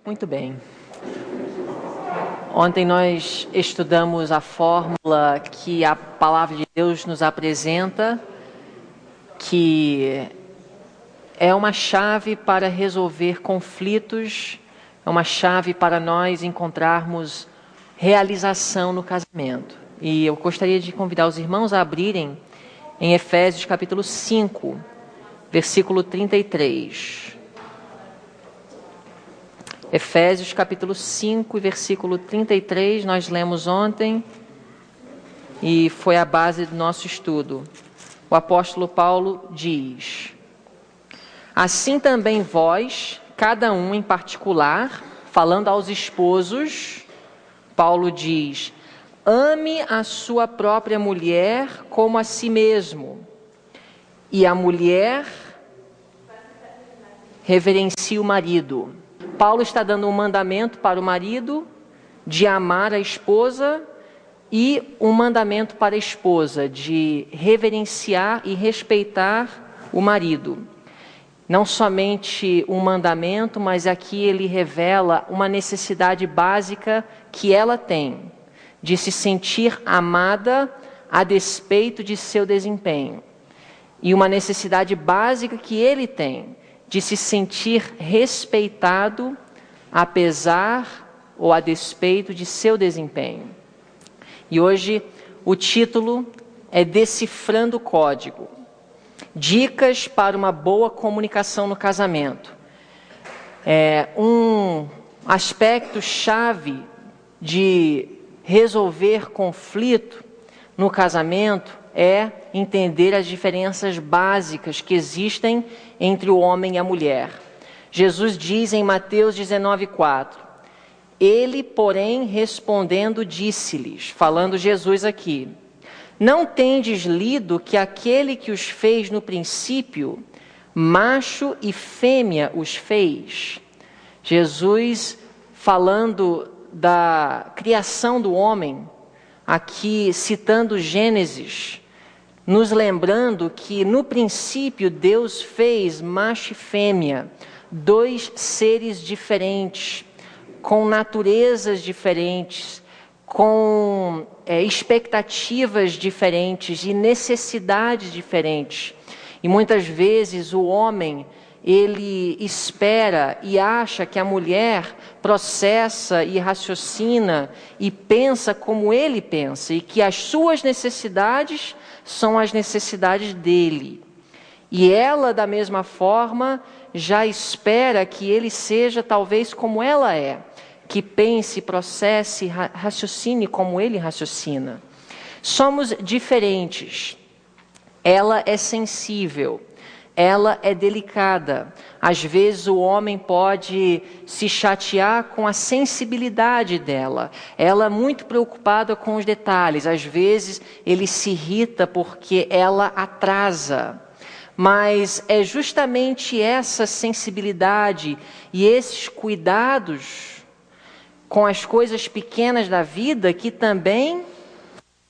Muito bem. Ontem nós estudamos a fórmula que a Palavra de Deus nos apresenta, que é uma chave para resolver conflitos, é uma chave para nós encontrarmos realização no casamento. E eu gostaria de convidar os irmãos a abrirem em Efésios capítulo 5, versículo 33. Efésios capítulo 5, versículo 33, nós lemos ontem e foi a base do nosso estudo. O apóstolo Paulo diz: assim também vós, cada um em particular, falando aos esposos, Paulo diz: ame a sua própria mulher como a si mesmo, e a mulher reverencie o marido. Paulo está dando um mandamento para o marido de amar a esposa e um mandamento para a esposa de reverenciar e respeitar o marido. Não somente um mandamento, mas aqui ele revela uma necessidade básica que ela tem, de se sentir amada a despeito de seu desempenho. E uma necessidade básica que ele tem, de se sentir respeitado, apesar ou a despeito de seu desempenho. E hoje o título é Decifrando o Código. Dicas para uma boa comunicação no casamento. Um aspecto chave de resolver conflito no casamento é entender as diferenças básicas que existem entre o homem e a mulher. Jesus diz em Mateus 19:4, ele, porém, respondendo, disse-lhes, falando Jesus aqui: não tendes lido que aquele que os fez no princípio, macho e fêmea os fez? Jesus falando da criação do homem, aqui citando Gênesis, nos lembrando que no princípio Deus fez macho e fêmea, dois seres diferentes, com naturezas diferentes, com expectativas diferentes e necessidades diferentes. E muitas vezes o homem, ele espera e acha que a mulher processa e raciocina e pensa como ele pensa, e que as suas necessidades são as necessidades dele. E ela, da mesma forma, já espera que ele seja talvez como ela é, que pense, processe, raciocine como ele raciocina. Somos diferentes. Ela é sensível, ela é delicada. Às vezes o homem pode se chatear com a sensibilidade dela. Ela é muito preocupada com os detalhes. Às vezes ele se irrita porque ela atrasa. Mas é justamente essa sensibilidade e esses cuidados com as coisas pequenas da vida que também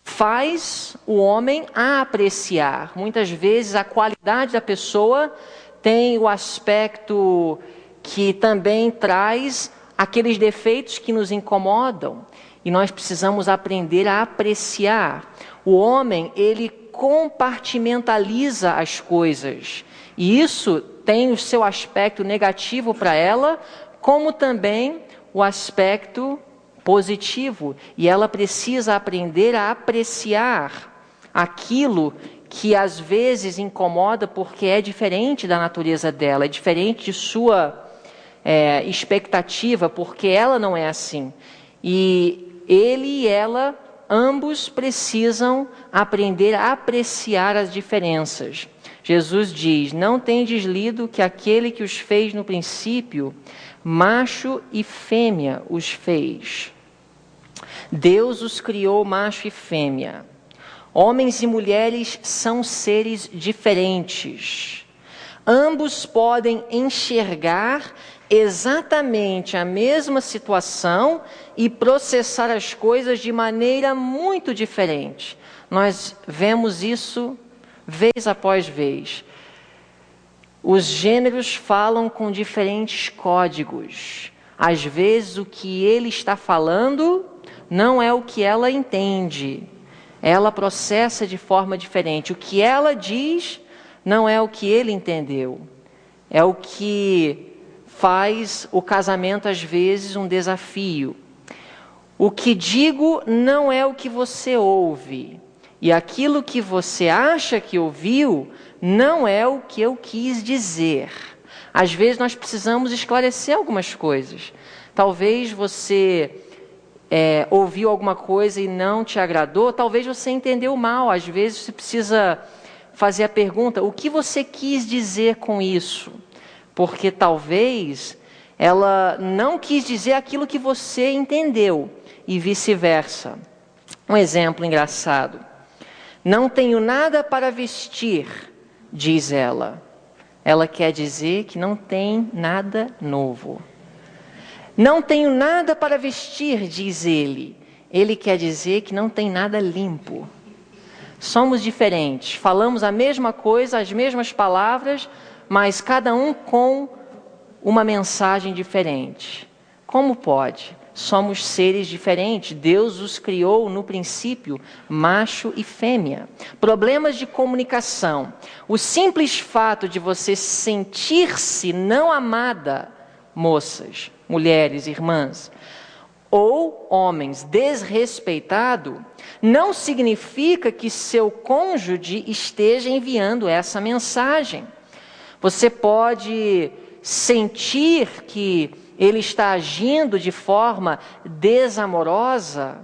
faz o homem a apreciar. Muitas vezes a qualidade da pessoa tem o aspecto que também traz aqueles defeitos que nos incomodam. E nós precisamos aprender a apreciar. O homem, ele compartimentaliza as coisas. E isso tem o seu aspecto negativo para ela, como também o aspecto positivo. E ela precisa aprender a apreciar aquilo que às vezes incomoda porque é diferente da natureza dela, é diferente de sua expectativa, porque ela não é assim. E ele e ela, ambos precisam aprender a apreciar as diferenças. Jesus diz: não tendes lido que aquele que os fez no princípio, macho e fêmea os fez. Deus os criou macho e fêmea. Homens e mulheres são seres diferentes. Ambos podem enxergar exatamente a mesma situação e processar as coisas de maneira muito diferente. Nós vemos isso vez após vez. Os gêneros falam com diferentes códigos. Às vezes o que ele está falando não é o que ela entende. Ela processa de forma diferente. O que ela diz não é o que ele entendeu. É o que faz o casamento, às vezes, um desafio. O que digo não é o que você ouve. E aquilo que você acha que ouviu não é o que eu quis dizer. Às vezes nós precisamos esclarecer algumas coisas. Talvez você ouviu alguma coisa e não te agradou, talvez você entendeu mal. Às vezes você precisa fazer a pergunta: o que você quis dizer com isso? Porque talvez ela não quis dizer aquilo que você entendeu e vice-versa. Um exemplo engraçado. Não tenho nada para vestir, diz ela. Ela quer dizer que não tem nada novo. Não tenho nada para vestir, diz ele. Ele quer dizer que não tem nada limpo. Somos diferentes, falamos a mesma coisa, as mesmas palavras, mas cada um com uma mensagem diferente. Como pode? Somos seres diferentes. Deus os criou no princípio, macho e fêmea. Problemas de comunicação. O simples fato de você sentir-se não amada, moças, mulheres, irmãs, ou homens, desrespeitado, não significa que seu cônjuge esteja enviando essa mensagem. Você pode sentir que ele está agindo de forma desamorosa,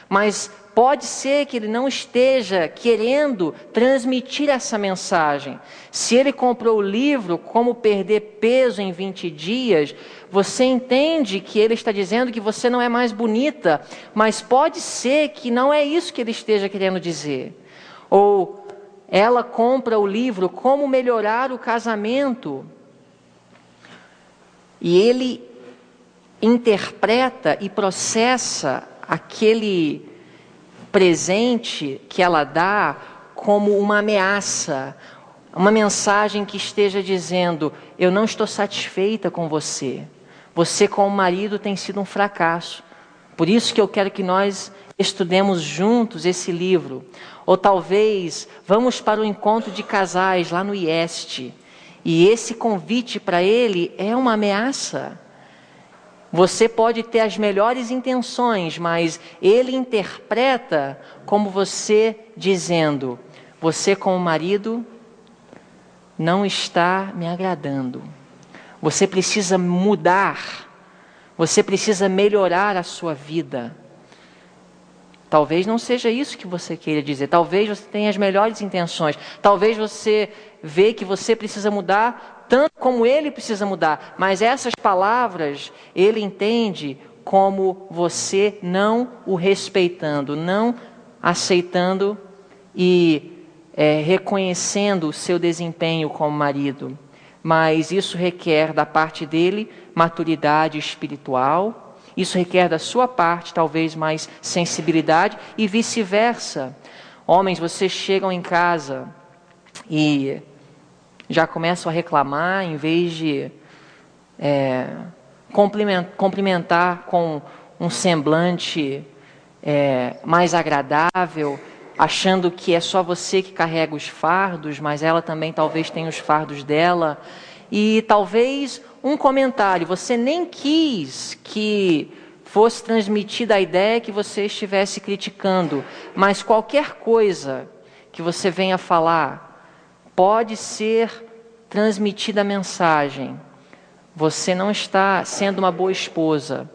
mas pode ser que ele não esteja querendo transmitir essa mensagem. Se ele comprou o livro Como Perder Peso em 20 Dias, você entende que ele está dizendo que você não é mais bonita, mas pode ser que não é isso que ele esteja querendo dizer. Ou ela compra o livro Como Melhorar o Casamento, e ele interpreta e processa aquele presente que ela dá como uma ameaça, uma mensagem que esteja dizendo: eu não estou satisfeita com você, você como marido tem sido um fracasso, por isso que eu quero que nós estudemos juntos esse livro. Ou talvez vamos para o encontro de casais lá no IEST, e esse convite para ele é uma ameaça. Você pode ter as melhores intenções, mas ele interpreta como você dizendo: você como marido não está me agradando. Você precisa mudar. Você precisa melhorar a sua vida. Talvez não seja isso que você queira dizer. Talvez você tenha as melhores intenções. Talvez você vê que você precisa mudar tanto como ele precisa mudar. Mas essas palavras ele entende como você não o respeitando, não aceitando e reconhecendo o seu desempenho como marido. Mas isso requer da parte dele maturidade espiritual. Isso requer da sua parte, talvez, mais sensibilidade e vice-versa. Homens, vocês chegam em casa e já começam a reclamar, em vez de cumprimentar com um semblante mais agradável, achando que é só você que carrega os fardos, mas ela também talvez tenha os fardos dela. E talvez um comentário, você nem quis que fosse transmitida a ideia que você estivesse criticando, mas qualquer coisa que você venha falar, pode ser transmitida a mensagem: você não está sendo uma boa esposa,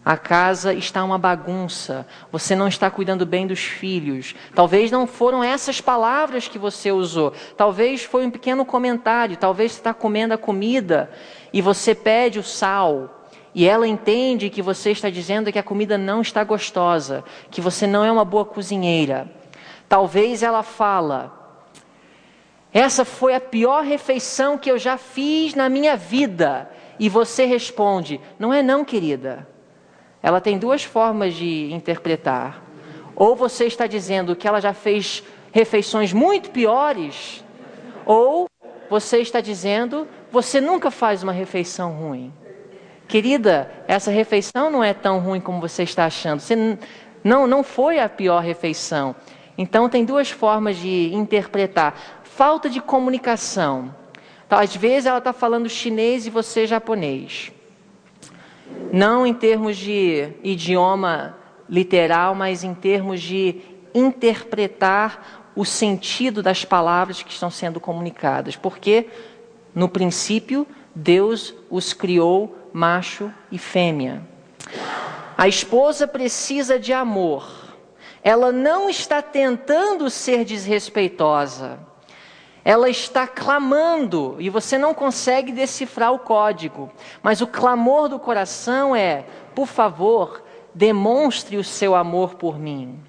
a casa está uma bagunça, você não está cuidando bem dos filhos. Talvez não foram essas palavras que você usou, talvez foi um pequeno comentário, talvez você está comendo a comida e você pede o sal, e ela entende que você está dizendo que a comida não está gostosa, que você não é uma boa cozinheira. Talvez ela fala: essa foi a pior refeição que eu já fiz na minha vida. E você responde: não é não, querida. Ela tem duas formas de interpretar. Ou você está dizendo que ela já fez refeições muito piores, ou você está dizendo: você nunca faz uma refeição ruim. querida, essa refeição não é tão ruim como você está achando. Não foi a pior refeição. Então, tem duas formas de interpretar. Falta de comunicação. Então, às vezes ela está falando chinês e você japonês. Não em termos de idioma literal, mas em termos de interpretar o sentido das palavras que estão sendo comunicadas. Porque, no princípio, Deus os criou macho e fêmea. A esposa precisa de amor. Ela não está tentando ser desrespeitosa. Ela está clamando e você não consegue decifrar o código. Mas o clamor do coração é: por favor, demonstre o seu amor por mim.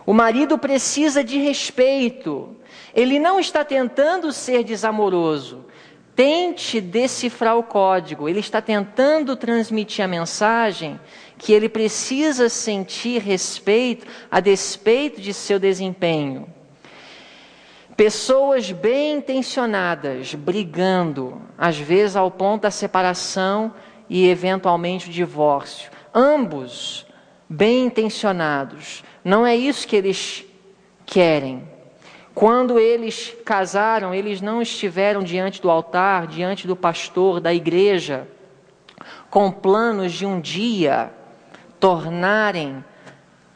O marido precisa de respeito. Ele não está tentando ser desamoroso. Tente decifrar o código. Ele está tentando transmitir a mensagem que ele precisa sentir respeito a despeito de seu desempenho. Pessoas bem intencionadas brigando, às vezes ao ponto da separação e eventualmente o divórcio. Ambos bem intencionados. Não é isso que eles querem. Quando eles casaram, eles não estiveram diante do altar, diante do pastor, da igreja, com planos de um dia tornarem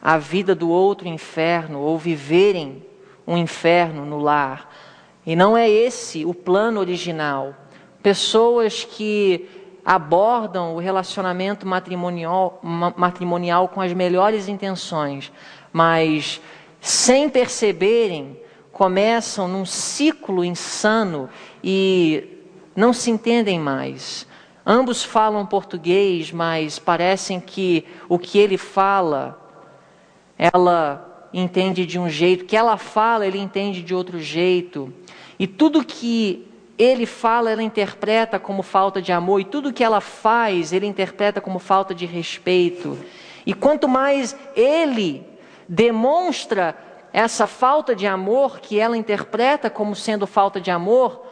a vida do outro inferno ou viverem um inferno no lar. E não é esse o plano original. Pessoas que abordam o relacionamento matrimonial com as melhores intenções, mas sem perceberem, começam num ciclo insano e não se entendem mais. Ambos falam português, mas parecem que o que ele fala, ela entende de um jeito, o que ela fala, ele entende de outro jeito. E tudo que ele fala, ela interpreta como falta de amor, e tudo que ela faz, ele interpreta como falta de respeito. E quanto mais ele demonstra essa falta de amor, que ela interpreta como sendo falta de amor,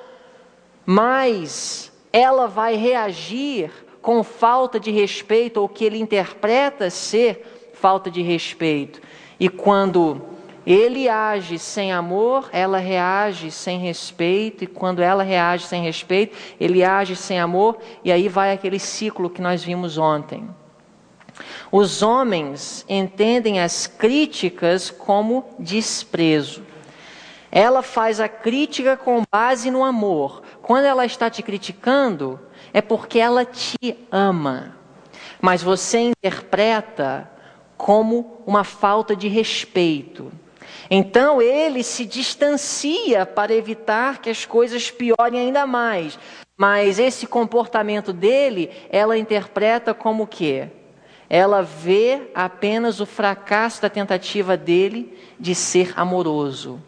mais ela vai reagir com falta de respeito, ou que ele interpreta ser falta de respeito. E quando ele age sem amor, ela reage sem respeito, e quando ela reage sem respeito, ele age sem amor, e aí vai aquele ciclo que nós vimos ontem. Os homens entendem as críticas como desprezo. Ela faz a crítica com base no amor. Quando ela está te criticando, é porque ela te ama. Mas você interpreta como uma falta de respeito. Então ele se distancia para evitar que as coisas piorem ainda mais. Mas esse comportamento dele, ela interpreta como o quê? Ela vê apenas o fracasso da tentativa dele de ser amoroso.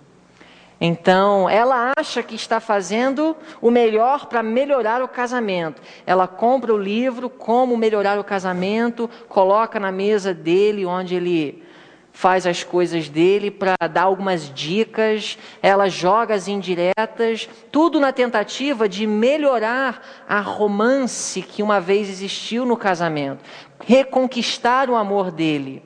Então, ela acha que está fazendo o melhor para melhorar o casamento. Ela compra o livro, Como Melhorar o Casamento, coloca na mesa dele, onde ele faz as coisas dele, para dar algumas dicas. Ela joga as indiretas, tudo na tentativa de melhorar a romance que uma vez existiu no casamento. Reconquistar o amor dele.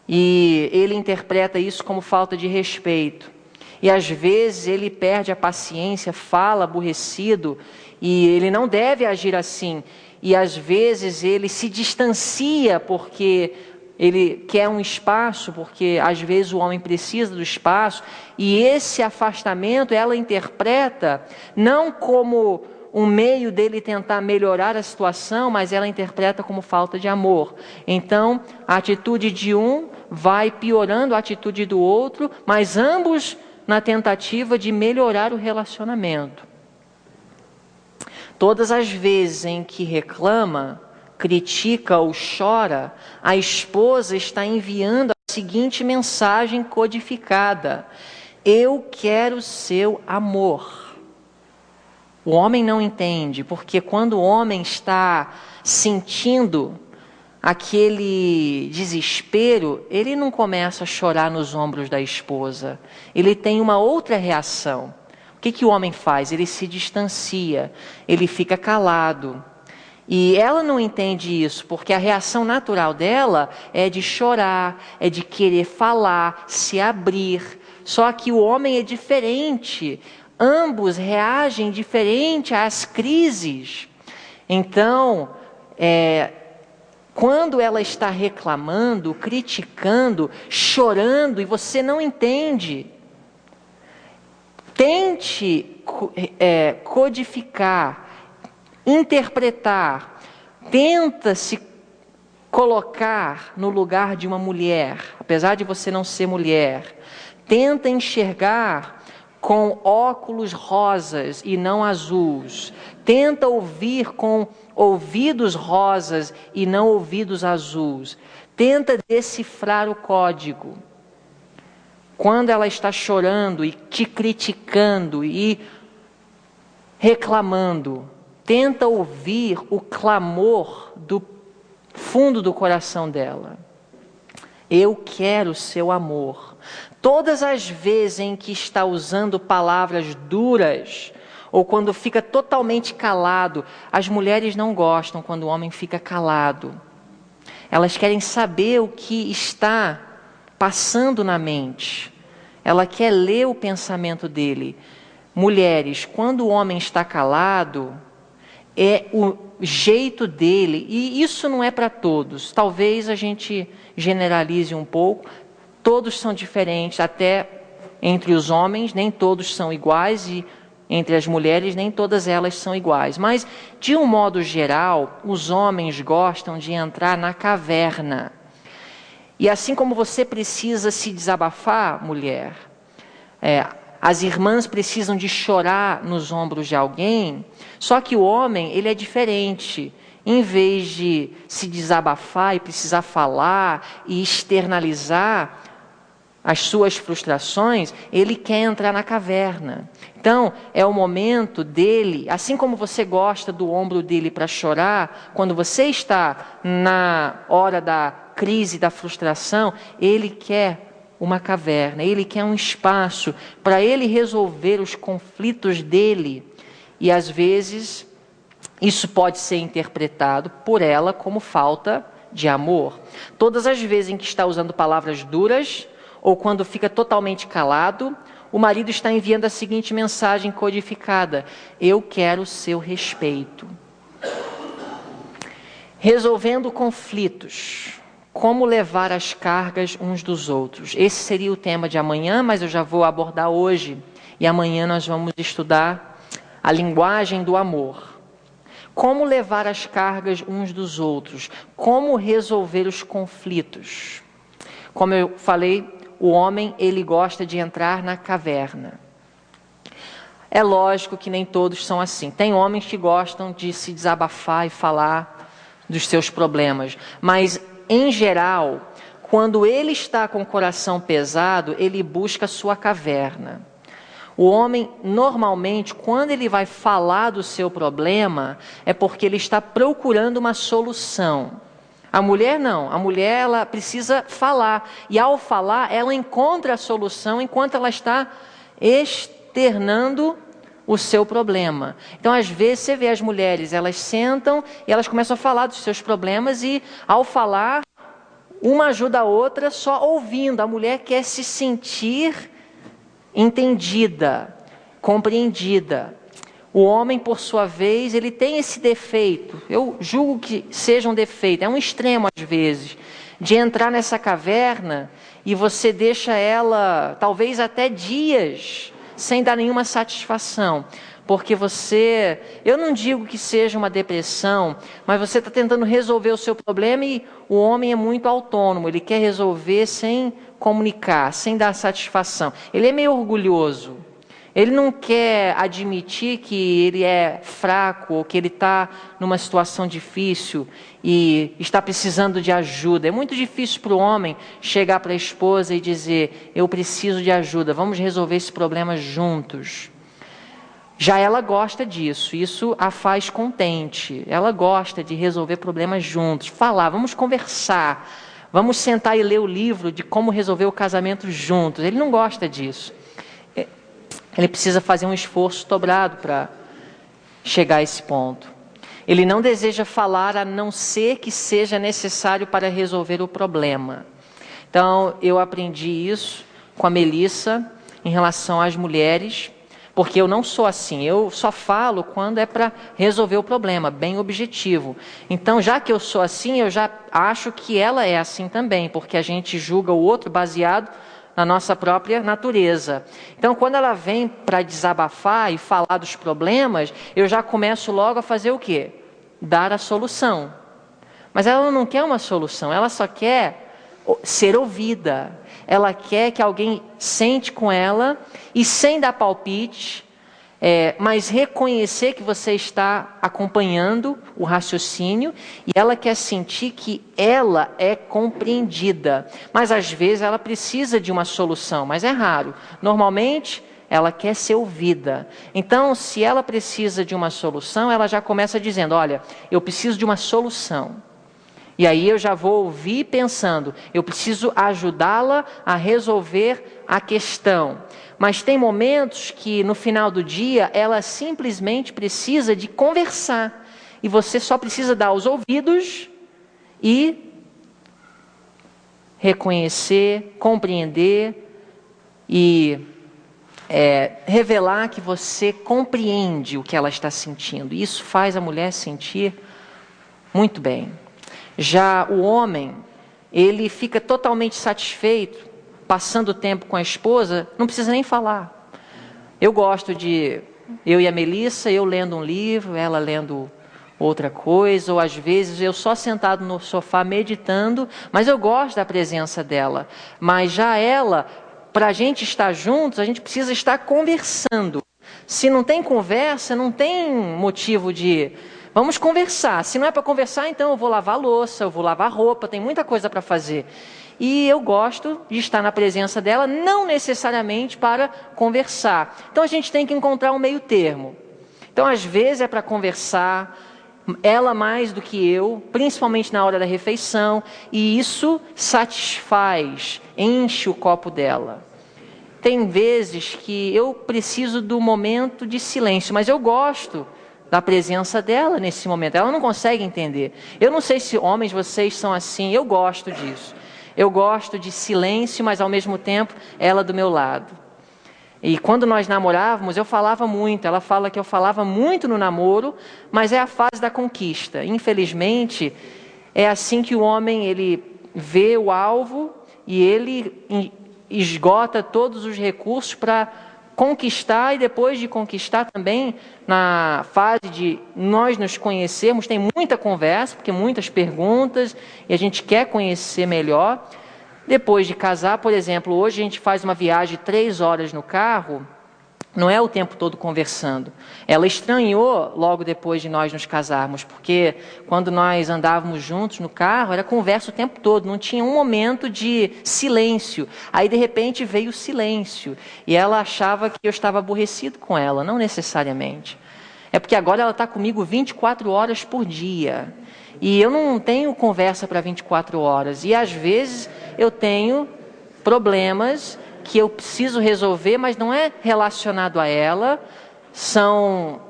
E ele interpreta isso como falta de respeito. E às vezes ele perde a paciência, fala aborrecido, e ele não deve agir assim. E às vezes ele se distancia porque ele quer um espaço, porque às vezes o homem precisa do espaço. E esse afastamento ela interpreta não como um meio dele tentar melhorar a situação, mas ela interpreta como falta de amor. Então a atitude de um vai piorando a atitude do outro, mas ambos na tentativa de melhorar o relacionamento. Todas as vezes em que reclama, critica ou chora, a esposa está enviando a seguinte mensagem codificada: eu quero seu amor. O homem não entende, porque quando o homem está sentindo aquele desespero, ele não começa a chorar nos ombros da esposa. Ele tem uma outra reação. O que o homem faz? Ele se distancia, ele fica calado. E ela não entende isso, porque a reação natural dela é de chorar, é de querer falar, se abrir. Só que o homem é diferente. Ambos reagem diferente às crises. Então, quando ela está reclamando, criticando, chorando, e você não entende, tente codificar, interpretar, tenta se colocar no lugar de uma mulher, apesar de você não ser mulher, tenta enxergar com óculos rosas e não azuis, tenta ouvir com ouvidos rosas e não ouvidos azuis, tenta decifrar o código. Quando ela está chorando e te criticando e reclamando, tenta ouvir o clamor do fundo do coração dela. Eu quero seu amor. Todas as vezes em que está usando palavras duras, ou quando fica totalmente calado, as mulheres não gostam quando o homem fica calado. Elas querem saber o que está passando na mente. Ela quer ler o pensamento dele. Mulheres, quando o homem está calado, é o jeito dele, e isso não é para todos. Talvez a gente generalize um pouco. Todos são diferentes, até entre os homens, nem todos são iguais, e entre as mulheres, nem todas elas são iguais. Mas, de um modo geral, os homens gostam de entrar na caverna. E assim como você precisa se desabafar, mulher, as irmãs precisam de chorar nos ombros de alguém, só que o homem, ele é diferente. Em vez de se desabafar e precisar falar e externalizar as suas frustrações, ele quer entrar na caverna. Então, é o momento dele, assim como você gosta do ombro dele para chorar, quando você está na hora da crise, da frustração, ele quer uma caverna, ele quer um espaço para ele resolver os conflitos dele. E às vezes, isso pode ser interpretado por ela como falta de amor. Todas as vezes em que está usando palavras duras, ou quando fica totalmente calado, o marido está enviando a seguinte mensagem codificada: eu quero seu respeito. Resolvendo conflitos. Como levar as cargas uns dos outros. Esse seria o tema de amanhã, mas eu já vou abordar hoje. E amanhã nós vamos estudar a linguagem do amor. Como levar as cargas uns dos outros. Como resolver os conflitos. Como eu falei, o homem, ele gosta de entrar na caverna. É lógico que nem todos são assim. Tem homens que gostam de se desabafar e falar dos seus problemas. Mas, em geral, quando ele está com o coração pesado, ele busca a sua caverna. O homem, normalmente, quando ele vai falar do seu problema, é porque ele está procurando uma solução. A mulher não. A mulher, ela precisa falar. E ao falar, ela encontra a solução enquanto ela está externando o seu problema. Então, às vezes, você vê as mulheres, elas sentam e elas começam a falar dos seus problemas e, ao falar, uma ajuda a outra só ouvindo. A mulher quer se sentir entendida, compreendida. O homem, por sua vez, ele tem esse defeito. Eu julgo que seja um defeito. É um extremo, às vezes, de entrar nessa caverna e você deixa ela, talvez até dias, sem dar nenhuma satisfação. Porque você, eu não digo que seja uma depressão, mas você está tentando resolver o seu problema e o homem é muito autônomo. Ele quer resolver sem comunicar, sem dar satisfação. Ele é meio orgulhoso. Ele não quer admitir que ele é fraco ou que ele está numa situação difícil e está precisando de ajuda. É muito difícil para o homem chegar para a esposa e dizer: eu preciso de ajuda, vamos resolver esse problema juntos. Já ela gosta disso, isso a faz contente. Ela gosta de resolver problemas juntos, falar, vamos conversar, vamos sentar e ler o livro de como resolver o casamento juntos. Ele não gosta disso. Ele precisa fazer um esforço dobrado para chegar a esse ponto. Ele não deseja falar a não ser que seja necessário para resolver o problema. Então, eu aprendi isso com a Melissa em relação às mulheres, porque eu não sou assim, eu só falo quando é para resolver o problema, bem objetivo. Então, já que eu sou assim, eu já acho que ela é assim também, porque a gente julga o outro baseado na nossa própria natureza. Então, quando ela vem para desabafar e falar dos problemas, eu já começo logo a fazer o quê? Dar a solução. Mas ela não quer uma solução, ela só quer ser ouvida. Ela quer que alguém sente com ela e sem dar palpite, mas reconhecer que você está acompanhando o raciocínio, e ela quer sentir que ela é compreendida. Mas às vezes ela precisa de uma solução, mas é raro. Normalmente ela quer ser ouvida. Então, se ela precisa de uma solução, ela já começa dizendo: olha, eu preciso de uma solução. E aí eu já vou ouvir pensando, eu preciso ajudá-la a resolver a questão. Mas tem momentos que no final do dia ela simplesmente precisa de conversar. E você só precisa dar os ouvidos e reconhecer, compreender e revelar que você compreende o que ela está sentindo. Isso faz a mulher sentir muito bem. Já o homem, ele fica totalmente satisfeito, passando tempo com a esposa, não precisa nem falar. Eu gosto de, eu e a Melissa, eu lendo um livro, ela lendo outra coisa, ou às vezes eu só sentado no sofá meditando, mas eu gosto da presença dela. Mas já ela, para a gente estar juntos, a gente precisa estar conversando. Se não tem conversa, não tem motivo de... Vamos conversar. Se não é para conversar, então eu vou lavar a louça, eu vou lavar a roupa, tem muita coisa para fazer. E eu gosto de estar na presença dela, não necessariamente para conversar. Então a gente tem que encontrar um meio termo. Então às vezes é para conversar, ela mais do que eu, principalmente na hora da refeição, e isso satisfaz, enche o copo dela. Tem vezes que eu preciso do momento de silêncio, mas eu gosto da presença dela nesse momento. Ela não consegue entender. Eu não sei se homens, vocês são assim, eu gosto disso. Eu gosto de silêncio, mas ao mesmo tempo ela do meu lado. E quando nós namorávamos, eu falava muito. Ela fala que eu falava muito no namoro, mas é a fase da conquista. Infelizmente, é assim que o homem, ele vê o alvo e ele esgota todos os recursos para conquistar, e depois de conquistar também, na fase de nós nos conhecermos, tem muita conversa, porque muitas perguntas, e a gente quer conhecer melhor. Depois de casar, por exemplo, hoje a gente faz uma viagem de 3 horas no carro, não é o tempo todo conversando. Ela estranhou logo depois de nós nos casarmos, porque quando nós andávamos juntos no carro, era conversa o tempo todo, não tinha um momento de silêncio. Aí de repente veio o silêncio, e ela achava que eu estava aborrecido com ela, não necessariamente. É porque agora ela está comigo 24 horas por dia, e eu não tenho conversa para 24 horas, e às vezes eu tenho problemas que eu preciso resolver, mas não é relacionado a ela, são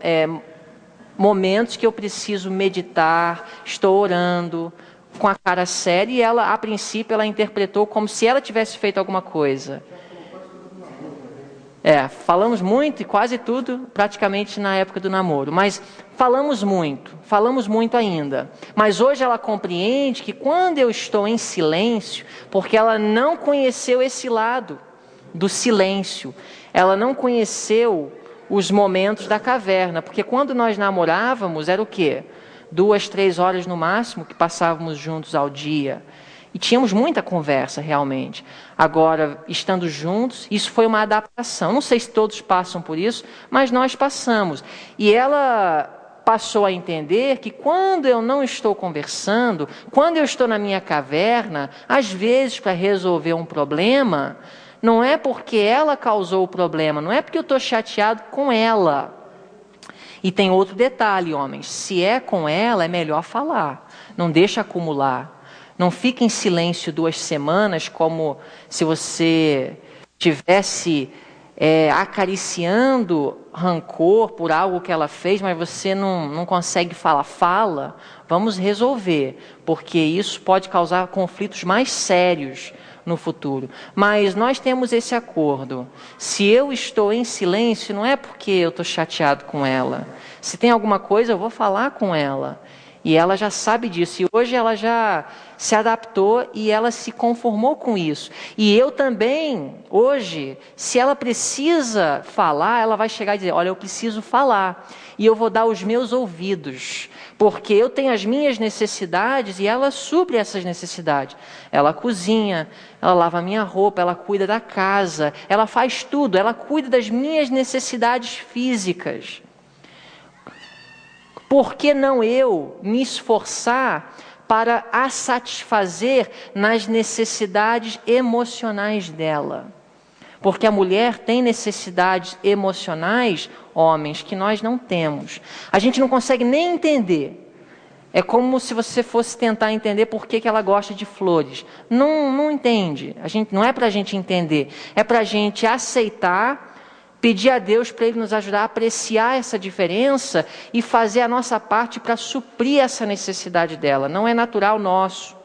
momentos que eu preciso meditar, estou orando, com a cara séria, e ela, a princípio, ela interpretou como se ela tivesse feito alguma coisa. Falamos muito, e quase tudo, praticamente na época do namoro, mas falamos muito ainda. Mas hoje ela compreende que quando eu estou em silêncio, porque ela não conheceu esse lado do silêncio, ela não conheceu os momentos da caverna, porque quando nós namorávamos era o quê? 2, 3 horas no máximo que passávamos juntos ao dia, e tínhamos muita conversa realmente. Agora, estando juntos, isso foi uma adaptação, não sei se todos passam por isso, mas nós passamos, e ela passou a entender que quando eu não estou conversando, quando eu estou na minha caverna, às vezes para resolver um problema, não é porque ela causou o problema, não é porque eu estou chateado com ela. E tem outro detalhe, homens, se é com ela, é melhor falar, não deixa acumular. Não fique em silêncio 2 semanas, como se você tivesse acariciando rancor por algo que ela fez, mas você não consegue falar, fala, vamos resolver, porque isso pode causar conflitos mais sérios no futuro. Mas nós temos esse acordo. Se eu estou em silêncio, não é porque eu estou chateado com ela. Se tem alguma coisa, eu vou falar com ela. E ela já sabe disso. E hoje ela já se adaptou e ela se conformou com isso. E eu também, hoje, se ela precisa falar, ela vai chegar e dizer, olha, eu preciso falar. E eu vou dar os meus ouvidos. Porque eu tenho as minhas necessidades e ela supre essas necessidades. Ela cozinha, ela lava a minha roupa, ela cuida da casa, ela faz tudo, ela cuida das minhas necessidades físicas. Por que não eu me esforçar para a satisfazer nas necessidades emocionais dela? Porque a mulher tem necessidades emocionais, homens, que nós não temos. A gente não consegue nem entender. É como se você fosse tentar entender por que ela gosta de flores. Não entende. Não é para a gente entender. É para a gente aceitar, pedir a Deus para Ele nos ajudar a apreciar essa diferença e fazer a nossa parte para suprir essa necessidade dela. Não é natural nosso.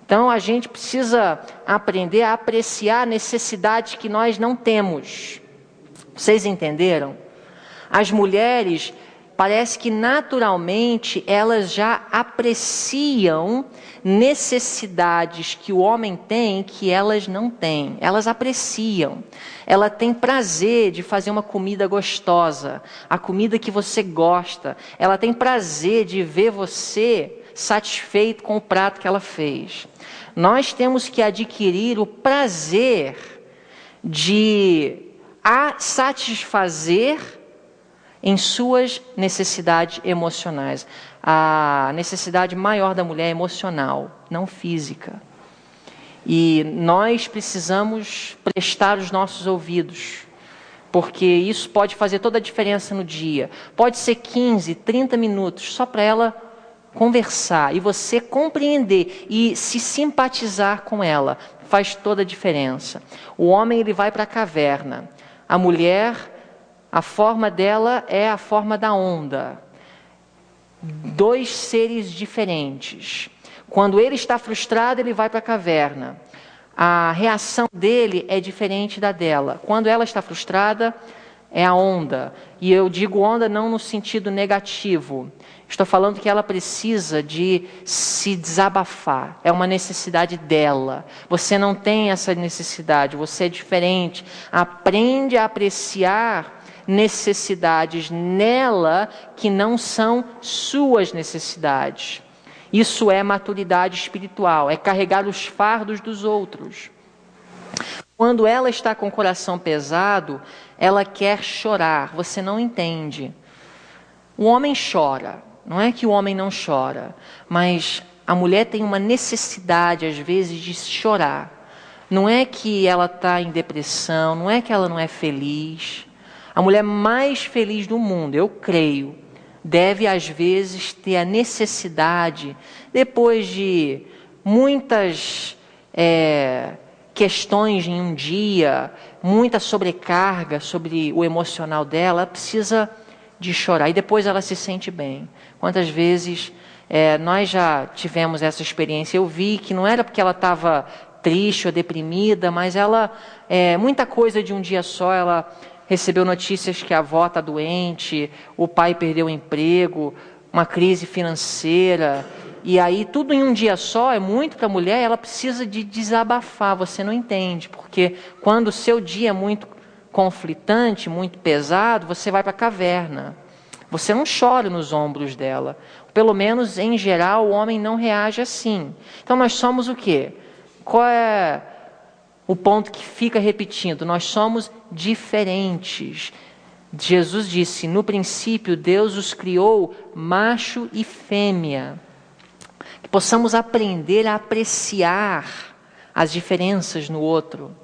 Então a gente precisa aprender a apreciar necessidades que nós não temos. Vocês entenderam? As mulheres, parece que naturalmente elas já apreciam necessidades que o homem tem que elas não têm. Elas apreciam. Ela tem prazer de fazer uma comida gostosa, a comida que você gosta. Ela tem prazer de ver você satisfeito com o prato que ela fez. Nós temos que adquirir o prazer de satisfazer em suas necessidades emocionais. A necessidade maior da mulher é emocional, não física. E nós precisamos prestar os nossos ouvidos, porque isso pode fazer toda a diferença no dia. Pode ser 15, 30 minutos, só para ela conversar e você compreender e se simpatizar com ela. Faz toda a diferença. O homem, ele vai para a caverna. A mulher, a forma dela é a forma da onda. Dois seres diferentes. Quando ele está frustrado, ele vai para a caverna. A reação dele é diferente da dela. Quando ela está frustrada, é a onda. E eu digo onda não no sentido negativo. Estou falando que ela precisa de se desabafar. É uma necessidade dela. Você não tem essa necessidade, você é diferente. Aprende a apreciar necessidades nela que não são suas necessidades. Isso é maturidade espiritual, é carregar os fardos dos outros. Quando ela está com o coração pesado, ela quer chorar, você não entende. O homem chora, não é que o homem não chora, mas a mulher tem uma necessidade, às vezes, de chorar. Não é que ela está em depressão, não é que ela não é feliz. A mulher mais feliz do mundo, eu creio, deve às vezes ter a necessidade, depois de muitas questões em um dia, muita sobrecarga sobre o emocional dela, ela precisa de chorar e depois ela se sente bem. Quantas vezes nós já tivemos essa experiência? Eu vi que não era porque ela estava triste ou deprimida, mas ela, muita coisa de um dia só, ela recebeu notícias que a avó está doente, o pai perdeu o emprego, uma crise financeira, e aí tudo em um dia só é muito para a mulher, ela precisa de desabafar, você não entende, porque quando o seu dia é muito conflitante, muito pesado, você vai para a caverna, você não chora nos ombros dela, pelo menos em geral o homem não reage assim. Então nós somos o quê? Qual é o ponto que fica repetindo? Nós somos diferentes. Jesus disse, no princípio Deus os criou macho e fêmea. Que possamos aprender a apreciar as diferenças no outro.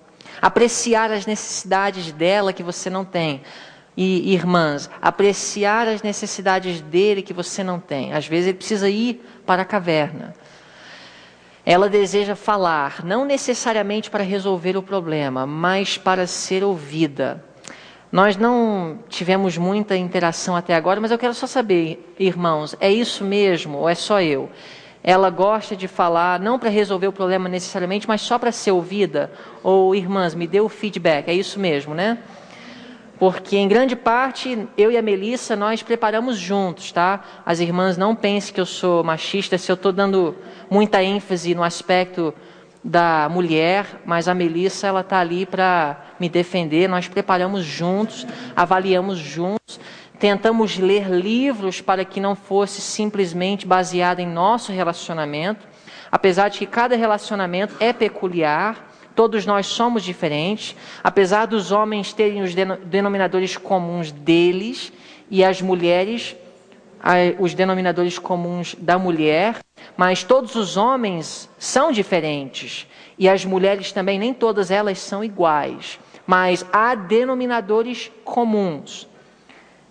Apreciar as necessidades dela que você não tem. E irmãs, apreciar as necessidades dele que você não tem. Às vezes ele precisa ir para a caverna. Ela deseja falar, não necessariamente para resolver o problema, mas para ser ouvida. Nós não tivemos muita interação até agora, mas eu quero só saber, irmãos, é isso mesmo ou é só eu? Ela gosta de falar, não para resolver o problema necessariamente, mas só para ser ouvida? Ou, irmãs, me dê o feedback, é isso mesmo, né? Porque, em grande parte, eu e a Melissa, nós preparamos juntos, tá? As irmãs não pensem que eu sou machista, se eu estou dando muita ênfase no aspecto da mulher, mas a Melissa, ela está ali para me defender. Nós preparamos juntos, avaliamos juntos, tentamos ler livros para que não fosse simplesmente baseado em nosso relacionamento, apesar de que cada relacionamento é peculiar, todos nós somos diferentes, apesar dos homens terem os denominadores comuns deles e as mulheres os denominadores comuns da mulher, mas todos os homens são diferentes e as mulheres também, nem todas elas são iguais, mas há denominadores comuns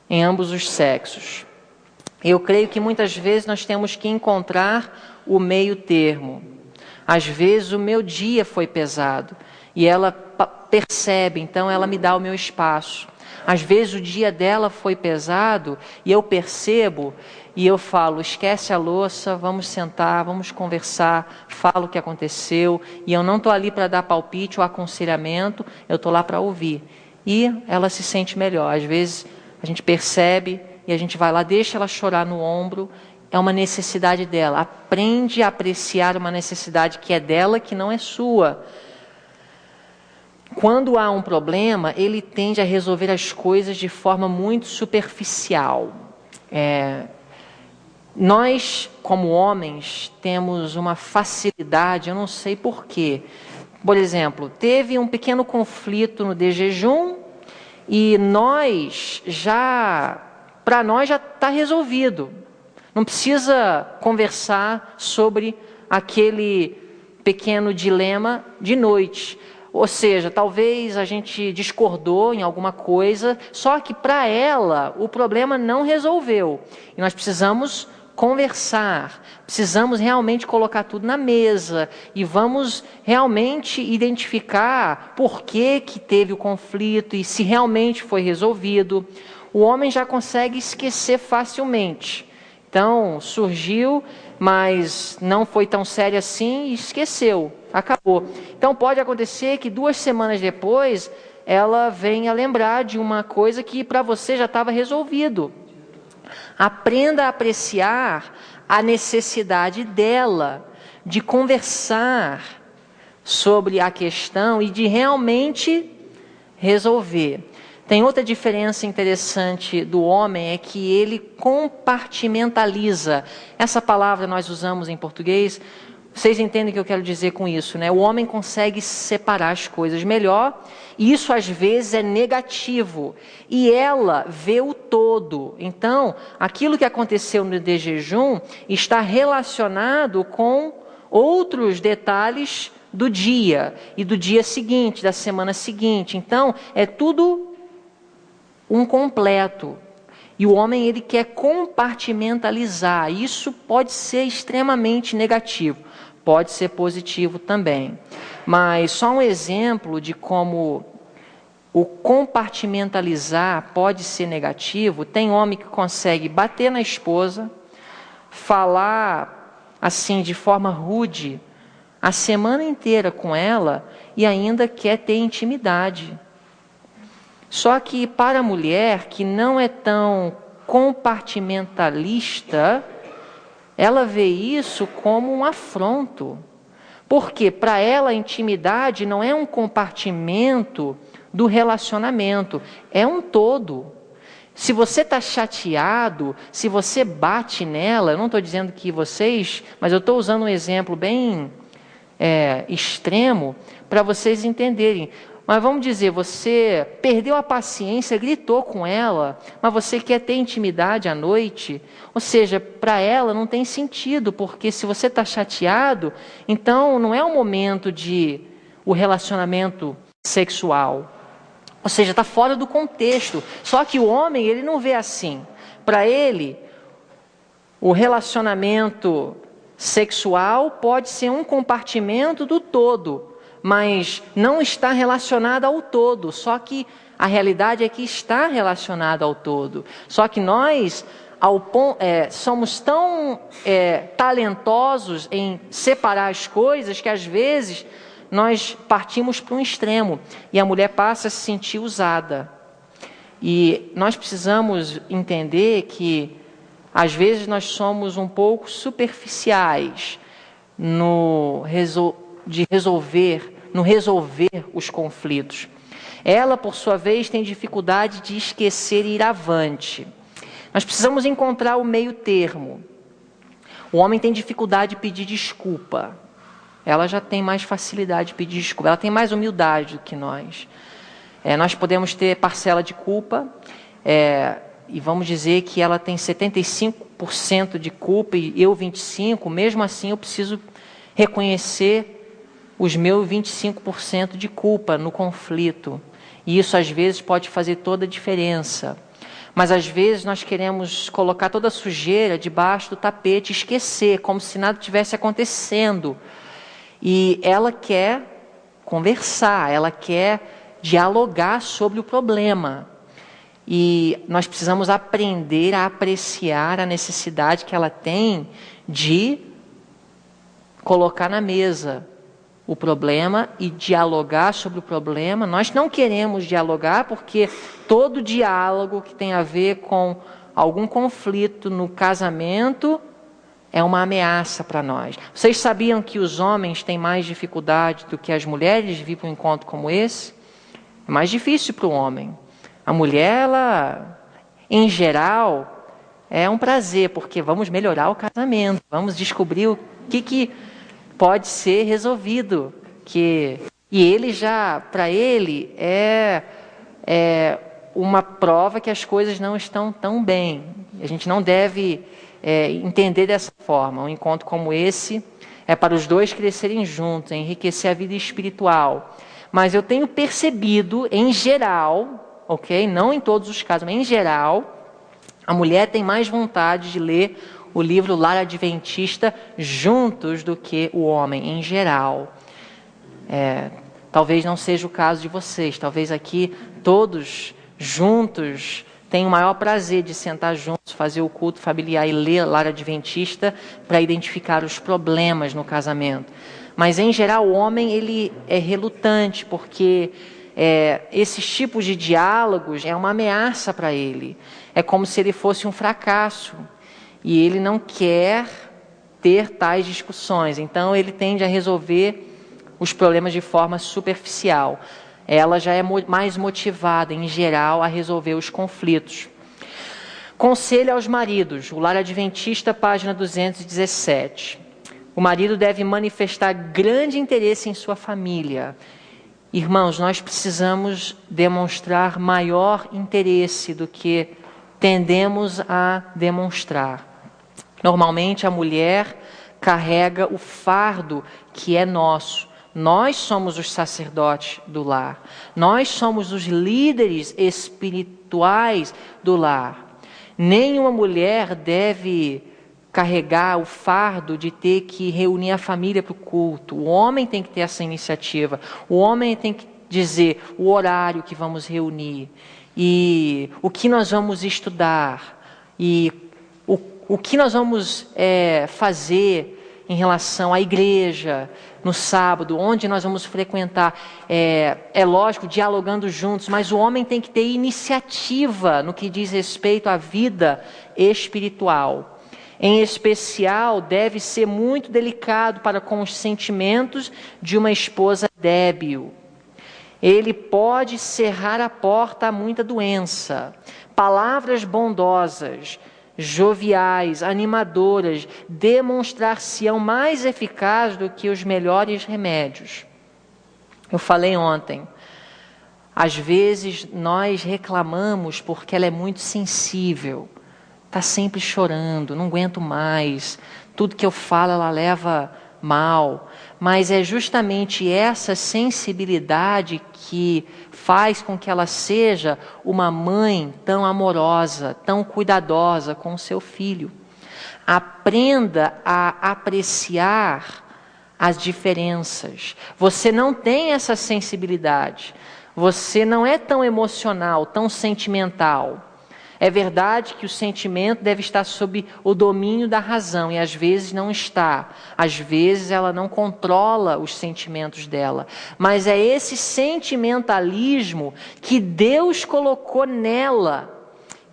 em ambos os sexos. Eu creio que muitas vezes nós temos que encontrar o meio termo. Às vezes o meu dia foi pesado e ela percebe, então ela me dá o meu espaço. Às vezes o dia dela foi pesado e eu percebo e eu falo, esquece a louça, vamos sentar, vamos conversar, falo o que aconteceu. E eu não estou ali para dar palpite ou aconselhamento, eu estou lá para ouvir. E ela se sente melhor. Às vezes a gente percebe e a gente vai lá, deixa ela chorar no ombro. É uma necessidade dela. Aprende a apreciar uma necessidade que é dela, que não é sua. Quando há um problema, ele tende a resolver as coisas de forma muito superficial. Nós, como homens, temos uma facilidade, eu não sei porquê. Por exemplo, teve um pequeno conflito no de jejum e para nós já está resolvido. Não precisa conversar sobre aquele pequeno dilema de noite. Ou seja, talvez a gente discordou em alguma coisa, só que para ela o problema não resolveu. E nós precisamos conversar, precisamos realmente colocar tudo na mesa e vamos realmente identificar por que teve o conflito e se realmente foi resolvido. O homem já consegue esquecer facilmente. Então, surgiu, mas não foi tão sério assim e esqueceu, acabou. Então, pode acontecer que 2 semanas depois, ela venha lembrar de uma coisa que para você já estava resolvido. Aprenda a apreciar a necessidade dela de conversar sobre a questão e de realmente resolver. Tem outra diferença interessante do homem, é que ele compartimentaliza. Essa palavra nós usamos em português, vocês entendem o que eu quero dizer com isso, né? O homem consegue separar as coisas melhor, e isso às vezes é negativo. E ela vê o todo. Então, aquilo que aconteceu no de jejum está relacionado com outros detalhes do dia, e do dia seguinte, da semana seguinte. Então, é tudo um completo. E o homem, ele quer compartimentalizar. Isso pode ser extremamente negativo, pode ser positivo também. Mas só um exemplo de como o compartimentalizar pode ser negativo. Tem homem que consegue bater na esposa, falar assim de forma rude a semana inteira com ela e ainda quer ter intimidade. Só que para a mulher que não é tão compartimentalista, ela vê isso como um afronto. Porque para ela a intimidade não é um compartimento do relacionamento, é um todo. Se você está chateado, se você bate nela, eu não estou dizendo que vocês, mas eu estou usando um exemplo bem extremo para vocês entenderem. Mas vamos dizer, você perdeu a paciência, gritou com ela, mas você quer ter intimidade à noite. Ou seja, para ela não tem sentido, porque se você está chateado, então não é o momento de o relacionamento sexual. Ou seja, está fora do contexto. Só que o homem, ele não vê assim. Para ele, o relacionamento sexual pode ser um compartimento do todo, mas não está relacionada ao todo. Só que A realidade é que está relacionado ao todo. Só que nós somos tão talentosos em separar as coisas que às vezes nós partimos para um extremo e a mulher passa a se sentir usada. E nós precisamos entender que às vezes nós somos um pouco superficiais no resolver os conflitos. Ela, por sua vez, tem dificuldade de esquecer e ir avante. Nós precisamos encontrar o meio termo. O homem tem dificuldade de pedir desculpa. Ela já tem mais facilidade de pedir desculpa. Ela tem mais humildade do que nós. Nós podemos ter parcela de culpa, e vamos dizer que ela tem 75% de culpa e eu 25%, mesmo assim eu preciso reconhecer os meus 25% de culpa no conflito. E isso às vezes pode fazer toda a diferença. Mas às vezes nós queremos colocar toda a sujeira debaixo do tapete, esquecer, como se nada tivesse acontecendo. E ela quer conversar, ela quer dialogar sobre o problema. E nós precisamos aprender a apreciar a necessidade que ela tem de colocar na mesa o problema e dialogar sobre o problema. Nós não queremos dialogar porque todo diálogo que tem a ver com algum conflito no casamento é uma ameaça para nós. Vocês sabiam que os homens têm mais dificuldade do que as mulheres de vir para um encontro como esse? É mais difícil para o homem. A mulher, ela, em geral, é um prazer, porque vamos melhorar o casamento, vamos descobrir o que pode ser resolvido. E ele já, para ele, é uma prova que as coisas não estão tão bem. A gente não deve entender dessa forma. Um encontro como esse é para os dois crescerem juntos, enriquecer a vida espiritual. Mas eu tenho percebido, em geral, ok? Não em todos os casos, mas em geral, a mulher tem mais vontade de ler o livro Lar Adventista juntos do que o homem, em geral. Talvez não seja o caso de vocês. Talvez aqui todos juntos tenham o maior prazer de sentar juntos, fazer o culto familiar e ler Lar Adventista para identificar os problemas no casamento. Mas, em geral, o homem ele é relutante, porque esses tipos de diálogos é uma ameaça para ele. É como se ele fosse um fracasso. E ele não quer ter tais discussões. Então, ele tende a resolver os problemas de forma superficial. Ela já é mais motivada, em geral, a resolver os conflitos. Conselho aos maridos. O Lar Adventista, página 217. O marido deve manifestar grande interesse em sua família. Irmãos, nós precisamos demonstrar maior interesse do que tendemos a demonstrar. Normalmente a mulher carrega o fardo que é nosso. Nós somos os sacerdotes do lar. Nós somos os líderes espirituais do lar. Nenhuma mulher deve carregar o fardo de ter que reunir a família para o culto. O homem tem que ter essa iniciativa. O homem tem que dizer o horário que vamos reunir e o que nós vamos estudar e o que nós vamos fazer em relação à igreja no sábado, onde nós vamos frequentar. É lógico, dialogando juntos, mas o homem tem que ter iniciativa no que diz respeito à vida espiritual. Em especial, deve ser muito delicado para com os sentimentos de uma esposa débil. Ele pode cerrar a porta a muita doença. Palavras bondosas, joviais, animadoras, demonstrar-se-ão mais eficazes do que os melhores remédios. Eu falei ontem, às vezes nós reclamamos porque ela é muito sensível. Está sempre chorando, não aguento mais, tudo que eu falo ela leva mal. Mas é justamente essa sensibilidade que faz com que ela seja uma mãe tão amorosa, tão cuidadosa com o seu filho. Aprenda a apreciar as diferenças. Você não tem essa sensibilidade. Você não é tão emocional, tão sentimental. É verdade que o sentimento deve estar sob o domínio da razão, e às vezes não está. Às vezes ela não controla os sentimentos dela. Mas é esse sentimentalismo que Deus colocou nela,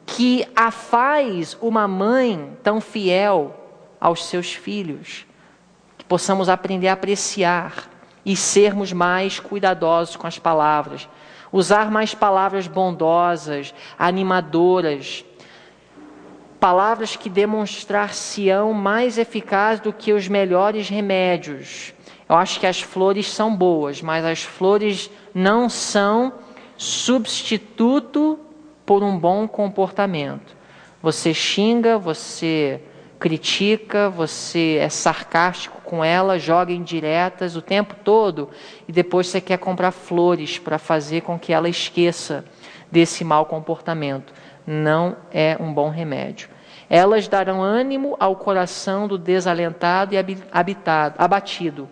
que a faz uma mãe tão fiel aos seus filhos. Que possamos aprender a apreciar e sermos mais cuidadosos com as palavras. Usar mais palavras bondosas, animadoras, palavras que demonstrar-se-ão mais eficazes do que os melhores remédios. Eu acho que as flores são boas, mas as flores não são substituto por um bom comportamento. Você xinga, você critica, você é sarcástico com ela, joga indiretas o tempo todo e depois você quer comprar flores para fazer com que ela esqueça desse mau comportamento. Não é um bom remédio. Elas darão ânimo ao coração do desalentado e abatido.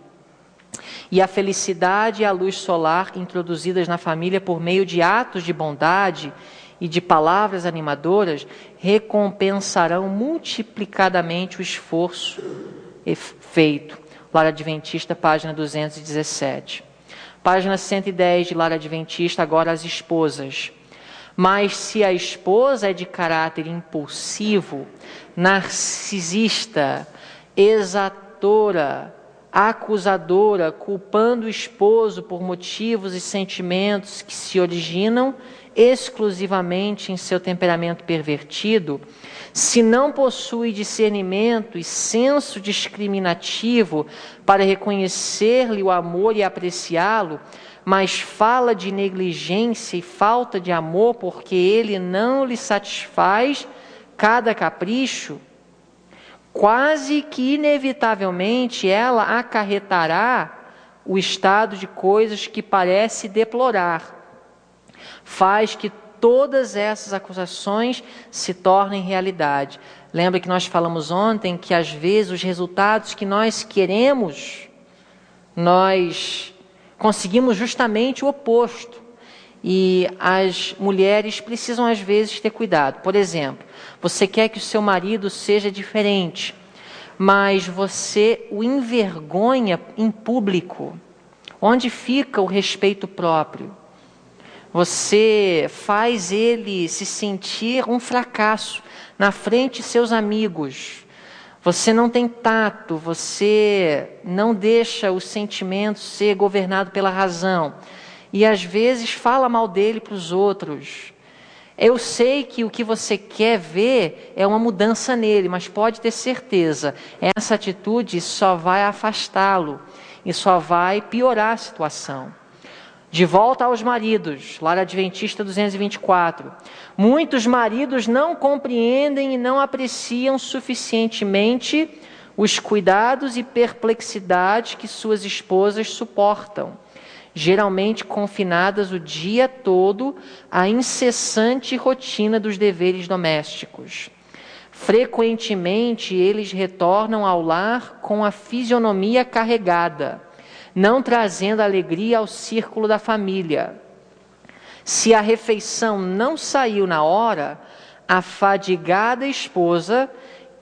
E a felicidade e a luz solar introduzidas na família por meio de atos de bondade e de palavras animadoras recompensarão multiplicadamente o esforço feito. Lar Adventista, página 217. Página 110 de Lar Adventista, agora as esposas. Mas se a esposa é de caráter impulsivo, narcisista, exatora, acusadora, culpando o esposo por motivos e sentimentos que se originam exclusivamente em seu temperamento pervertido, se não possui discernimento e senso discriminativo para reconhecer-lhe o amor e apreciá-lo, mas fala de negligência e falta de amor porque ele não lhe satisfaz cada capricho, quase que inevitavelmente ela acarretará o estado de coisas que parece deplorar. Faz que todas essas acusações se tornem realidade. Lembra que nós falamos ontem que às vezes os resultados que nós queremos, nós conseguimos justamente o oposto. E as mulheres precisam às vezes ter cuidado. Por exemplo, você quer que o seu marido seja diferente, mas você o envergonha em público. Onde fica o respeito próprio? Você faz ele se sentir um fracasso na frente de seus amigos. Você não tem tato, você não deixa o sentimento ser governado pela razão. E às vezes fala mal dele para os outros. Eu sei que o que você quer ver é uma mudança nele, mas pode ter certeza, essa atitude só vai afastá-lo e só vai piorar a situação. De volta aos maridos, Lar Adventista 224. Muitos maridos não compreendem e não apreciam suficientemente os cuidados e perplexidades que suas esposas suportam, geralmente confinadas o dia todo à incessante rotina dos deveres domésticos. Frequentemente, eles retornam ao lar com a fisionomia carregada, não trazendo alegria ao círculo da família. Se a refeição não saiu na hora, a fadigada esposa,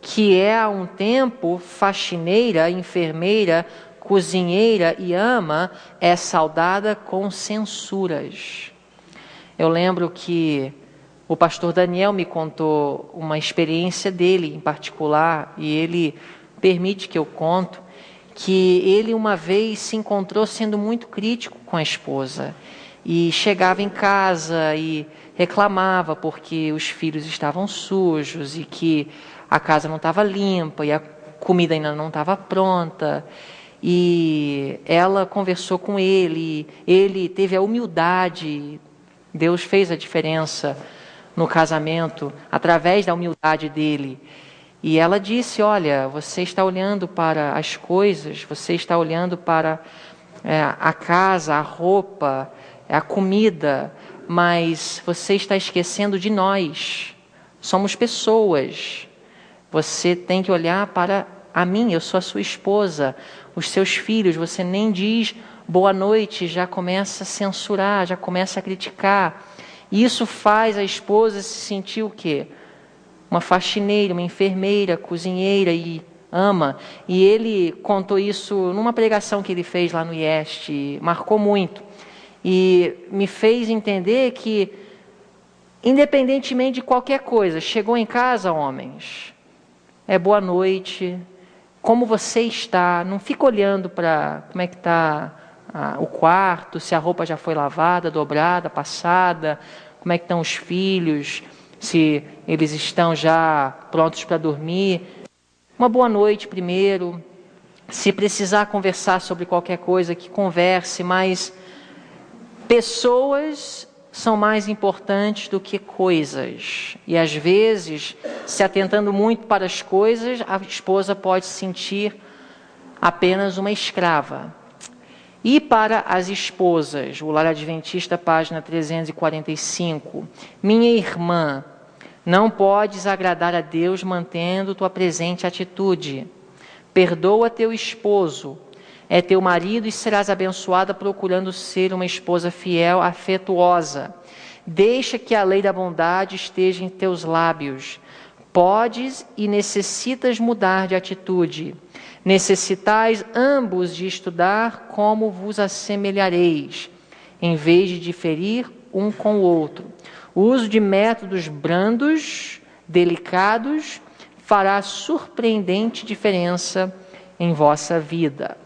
que é há um tempo faxineira, enfermeira, cozinheira e ama, é saudada com censuras. Eu lembro que o pastor Daniel me contou uma experiência dele em particular, e ele permite que eu conto, que ele uma vez se encontrou sendo muito crítico com a esposa e chegava em casa e reclamava porque os filhos estavam sujos e que a casa não estava limpa e a comida ainda não estava pronta. E ela conversou com ele, ele teve a humildade, Deus fez a diferença no casamento através da humildade dele. E ela disse, olha, você está olhando para as coisas, você está olhando para a casa, a roupa, a comida, mas você está esquecendo de nós. Somos pessoas. Você tem que olhar para a mim, eu sou a sua esposa, os seus filhos, você nem diz boa noite, já começa a censurar, já começa a criticar. E isso faz a esposa se sentir o quê? Uma faxineira, uma enfermeira, cozinheira e ama. E ele contou isso numa pregação que ele fez lá no IEST, marcou muito. E me fez entender que, independentemente de qualquer coisa, chegou em casa, homens, é boa noite, como você está, não fica olhando para como é que está o quarto, se a roupa já foi lavada, dobrada, passada, como é que estão os filhos, se eles estão já prontos para dormir. Uma boa noite primeiro, se precisar conversar sobre qualquer coisa, que converse, mas pessoas são mais importantes do que coisas. E às vezes, se atentando muito para as coisas, a esposa pode se sentir apenas uma escrava. E para as esposas, o Lar Adventista, página 345, minha irmã, não podes agradar a Deus mantendo tua presente atitude. Perdoa teu esposo, é teu marido e serás abençoada procurando ser uma esposa fiel, afetuosa. Deixa que a lei da bondade esteja em teus lábios. Podes e necessitas mudar de atitude. Necessitais ambos de estudar como vos assemelhareis, em vez de diferir um com o outro. O uso de métodos brandos, delicados, fará surpreendente diferença em vossa vida.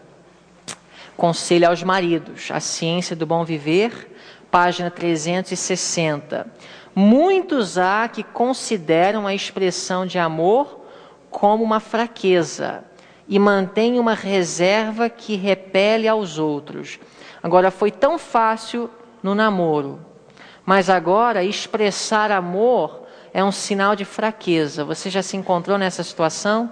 Conselho aos maridos, a ciência do bom viver, página 360. Muitos há que consideram a expressão de amor como uma fraqueza e mantêm uma reserva que repele aos outros. Agora, foi tão fácil no namoro, mas agora expressar amor é um sinal de fraqueza. Você já se encontrou nessa situação?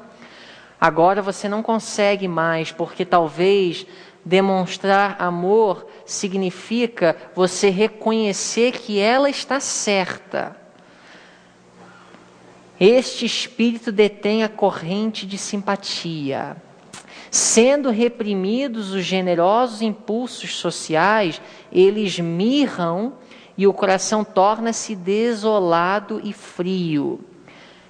Agora você não consegue mais, porque talvez demonstrar amor significa você reconhecer que ela está certa. Este espírito detém a corrente de simpatia. Sendo reprimidos os generosos impulsos sociais, eles mirram e o coração torna-se desolado e frio.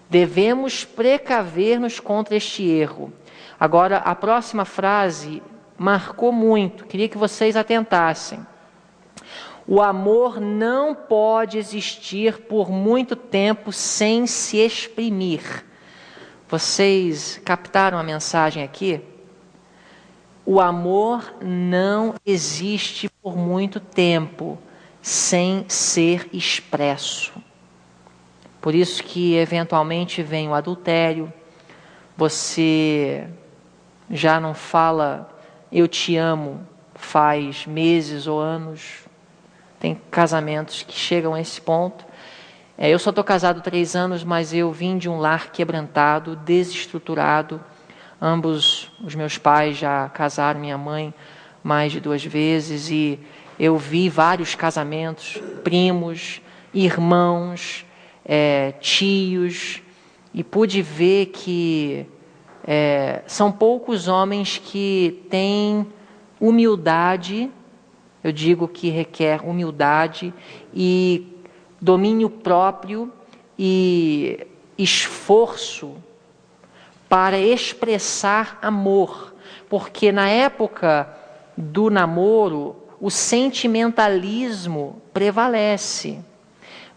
Devemos precaver-nos contra este erro. Agora, a próxima frase marcou muito, queria que vocês atentassem. O amor não pode existir por muito tempo sem se exprimir. Vocês captaram a mensagem aqui? O amor não existe por muito tempo sem ser expresso. Por isso que eventualmente vem o adultério, você já não fala eu te amo faz meses ou anos. Tem casamentos que chegam a esse ponto. Eu só estou casado 3 anos, mas eu vim de um lar quebrantado, desestruturado. Ambos os meus pais já casaram, minha mãe mais de 2 vezes, e eu vi vários casamentos, primos, irmãos, tios, e pude ver que são poucos homens que têm humildade. Eu digo que requer humildade e domínio próprio e esforço para expressar amor. Porque na época do namoro, o sentimentalismo prevalece.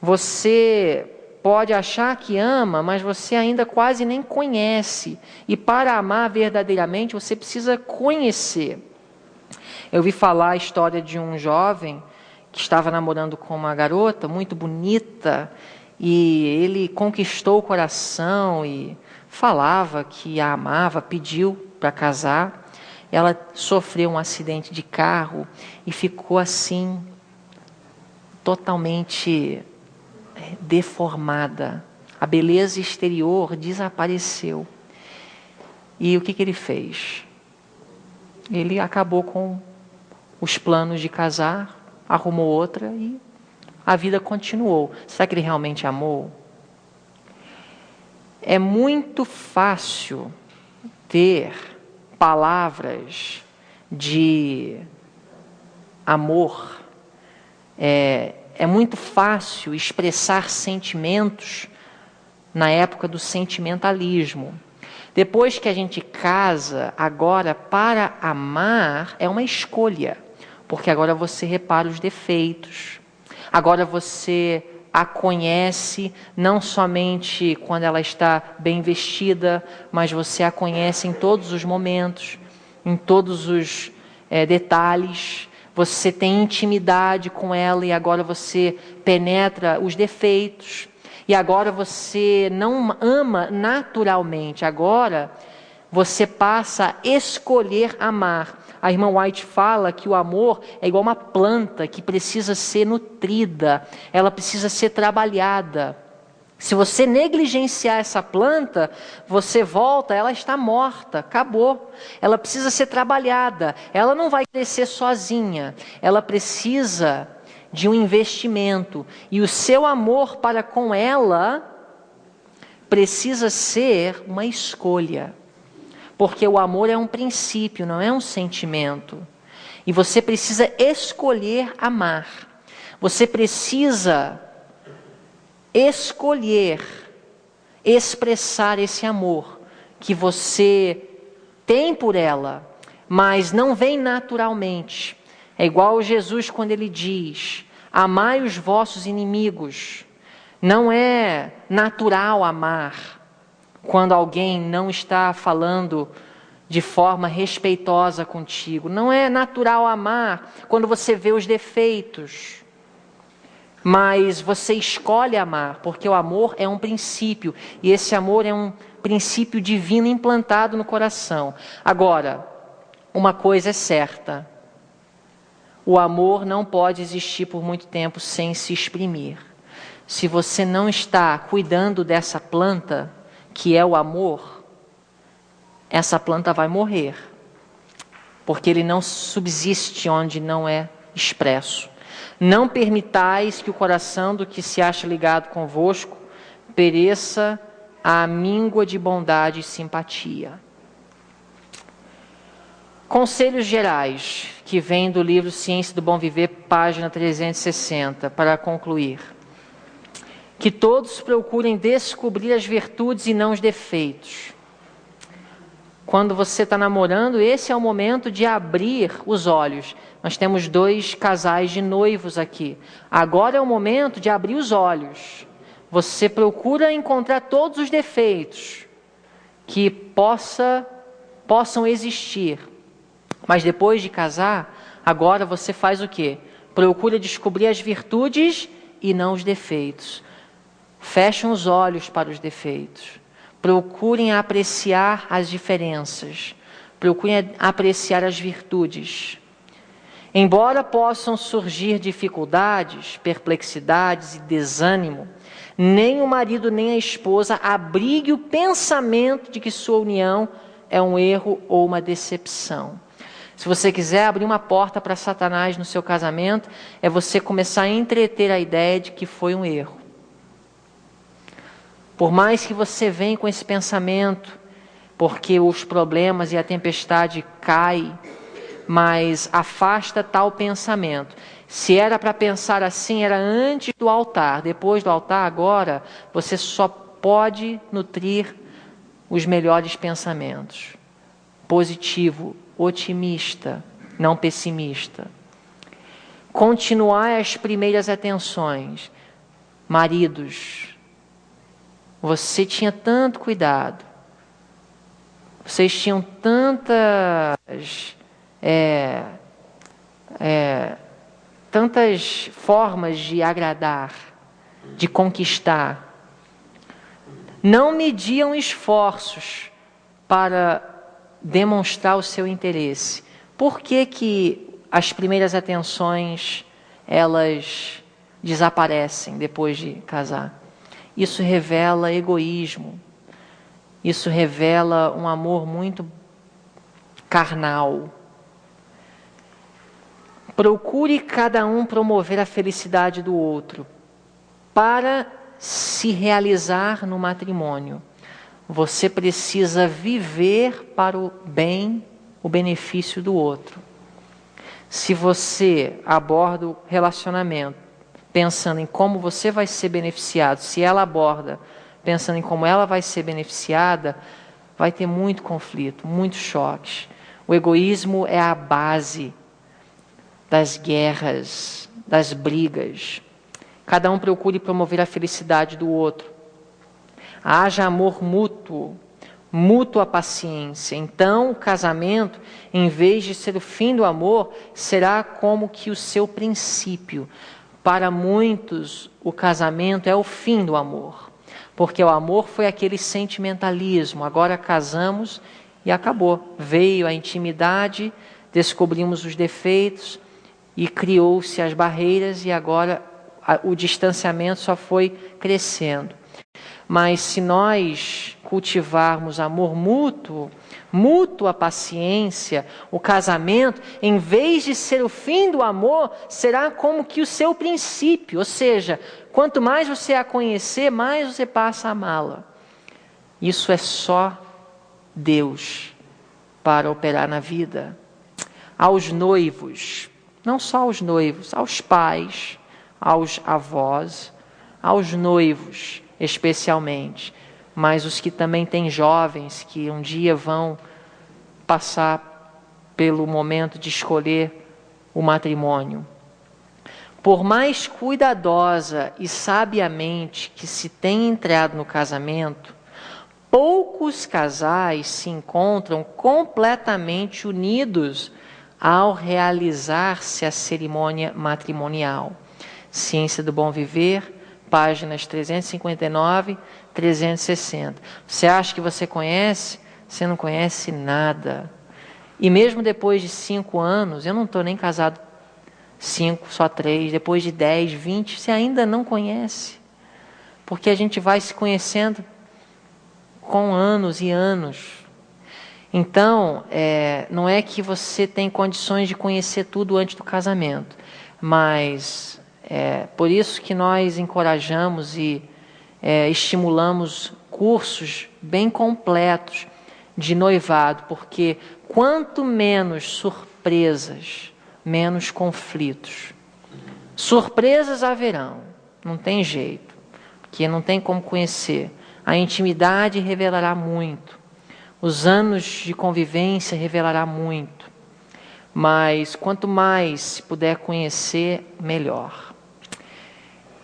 Você pode achar que ama, mas você ainda quase nem conhece. E para amar verdadeiramente, você precisa conhecer. Eu ouvi falar a história de um jovem que estava namorando com uma garota muito bonita e ele conquistou o coração e falava que a amava, pediu para casar. Ela sofreu um acidente de carro e ficou assim, totalmente deformada. A beleza exterior desapareceu. E o que ele fez? Ele acabou com os planos de casar, arrumou outra e a vida continuou. Será que ele realmente amou? É muito fácil ter palavras de amor, é muito fácil expressar sentimentos na época do sentimentalismo. Depois que a gente casa, agora para amar é uma escolha, porque agora você repara os defeitos, agora você a conhece não somente quando ela está bem vestida, mas você a conhece em todos os momentos, em todos os detalhes. Você tem intimidade com ela e agora você penetra os defeitos. E agora você não ama naturalmente, agora você passa a escolher amar. A irmã White fala que o amor é igual uma planta que precisa ser nutrida, ela precisa ser trabalhada. Se você negligenciar essa planta, você volta, ela está morta, acabou. Ela precisa ser trabalhada, ela não vai crescer sozinha, ela precisa de um investimento. E o seu amor para com ela precisa ser uma escolha. Porque o amor é um princípio, não é um sentimento. E você precisa escolher amar. Você precisa escolher expressar esse amor que você tem por ela, mas não vem naturalmente. É igual Jesus quando ele diz: amai os vossos inimigos. Não é natural amar quando alguém não está falando de forma respeitosa contigo. Não é natural amar quando você vê os defeitos. Mas você escolhe amar, porque o amor é um princípio. E esse amor é um princípio divino implantado no coração. Agora, uma coisa é certa: o amor não pode existir por muito tempo sem se exprimir. Se você não está cuidando dessa planta, que é o amor, essa planta vai morrer, porque ele não subsiste onde não é expresso. Não permitais que o coração do que se acha ligado convosco pereça à míngua de bondade e simpatia. Conselhos gerais, que vem do livro Ciência do Bom Viver, página 360, para concluir. Que todos procurem descobrir as virtudes e não os defeitos. Quando você está namorando, esse é o momento de abrir os olhos. Nós temos 2 casais de noivos aqui. Agora é o momento de abrir os olhos. Você procura encontrar todos os defeitos que possam existir. Mas depois de casar, agora você faz o quê? Procura descobrir as virtudes e não os defeitos. Fecham os olhos para os defeitos. Procurem apreciar as diferenças. Procurem apreciar as virtudes. Embora possam surgir dificuldades, perplexidades e desânimo, nem o marido nem a esposa abrigue o pensamento de que sua união é um erro ou uma decepção. Se você quiser abrir uma porta para Satanás no seu casamento, é você começar a entreter a ideia de que foi um erro. Por mais que você venha com esse pensamento, porque os problemas e a tempestade caem, mas afasta tal pensamento. Se era para pensar assim, era antes do altar. Depois do altar, agora, você só pode nutrir os melhores pensamentos. Positivo, otimista, não pessimista. Continuar as primeiras atenções. Maridos, você tinha tanto cuidado, vocês tinham tantas formas de agradar, de conquistar. Não mediam esforços para demonstrar o seu interesse. Por que as primeiras atenções, elas desaparecem depois de casar? Isso revela egoísmo. Isso revela um amor muito carnal. Procure cada um promover a felicidade do outro para se realizar no matrimônio. você precisa viver para o bem, o benefício do outro. Se você aborda o relacionamento pensando em como você vai ser beneficiado, se ela aborda pensando em como ela vai ser beneficiada, vai ter muito conflito, muitos choques. O egoísmo é a base das guerras, das brigas. Cada um procure promover a felicidade do outro. Haja amor mútuo, mútua paciência. Então, o casamento, em vez de ser o fim do amor, será como que o seu princípio. Para muitos, o casamento é o fim do amor, porque o amor foi aquele sentimentalismo. Agora casamos e acabou. Veio a intimidade, descobrimos os defeitos e criou-se as barreiras e agora o distanciamento só foi crescendo. Mas se nós cultivarmos amor mútuo, mútua paciência, o casamento, em vez de ser o fim do amor, será como que o seu princípio. Ou seja, quanto mais você a conhecer, mais você passa a amá-la. Isso é só Deus para operar na vida. Aos noivos, não só aos noivos, aos pais, aos avós, aos noivos especialmente, mas os que também têm jovens que um dia vão passar pelo momento de escolher o matrimônio. Por mais cuidadosa e sabiamente que se tenha entrado no casamento, poucos casais se encontram completamente unidos ao realizar-se a cerimônia matrimonial. Ciência do Bom Viver, páginas 359, 360. Você acha que você conhece? Você não conhece nada. E mesmo depois de 5 anos, eu não estou nem casado 5, só 3, depois de 10, 20, você ainda não conhece. Porque a gente vai se conhecendo com anos e anos. Então, não é que você tem condições de conhecer tudo antes do casamento, mas por isso que nós encorajamos e estimulamos cursos bem completos de noivado, porque quanto menos surpresas, menos conflitos. Surpresas haverão, não tem jeito, porque não tem como conhecer. A intimidade revelará muito, os anos de convivência revelará muito, mas quanto mais se puder conhecer, melhor.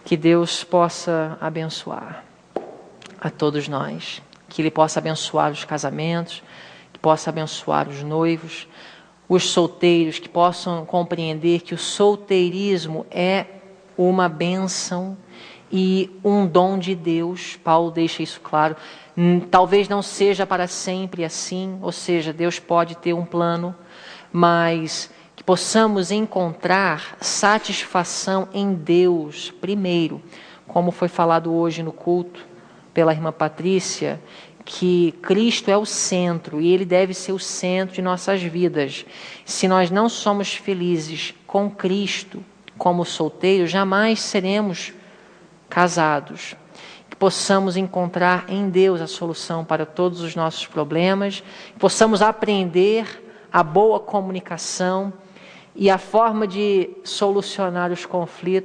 Que Deus possa abençoar a todos nós, que Ele possa abençoar os casamentos, que possa abençoar os noivos, os solteiros, que possam compreender que o solteirismo é uma bênção e um dom de Deus. Paulo deixa isso claro. Talvez não seja para sempre assim, ou seja, Deus pode ter um plano, mas que possamos encontrar satisfação em Deus primeiro, como foi falado hoje no culto pela irmã Patrícia, que Cristo é o centro e Ele deve ser o centro de nossas vidas. Se nós não somos felizes com Cristo como solteiros, jamais seremos casados. Que possamos encontrar em Deus a solução para todos os nossos problemas, que possamos aprender a boa comunicação e a forma de solucionar os conflitos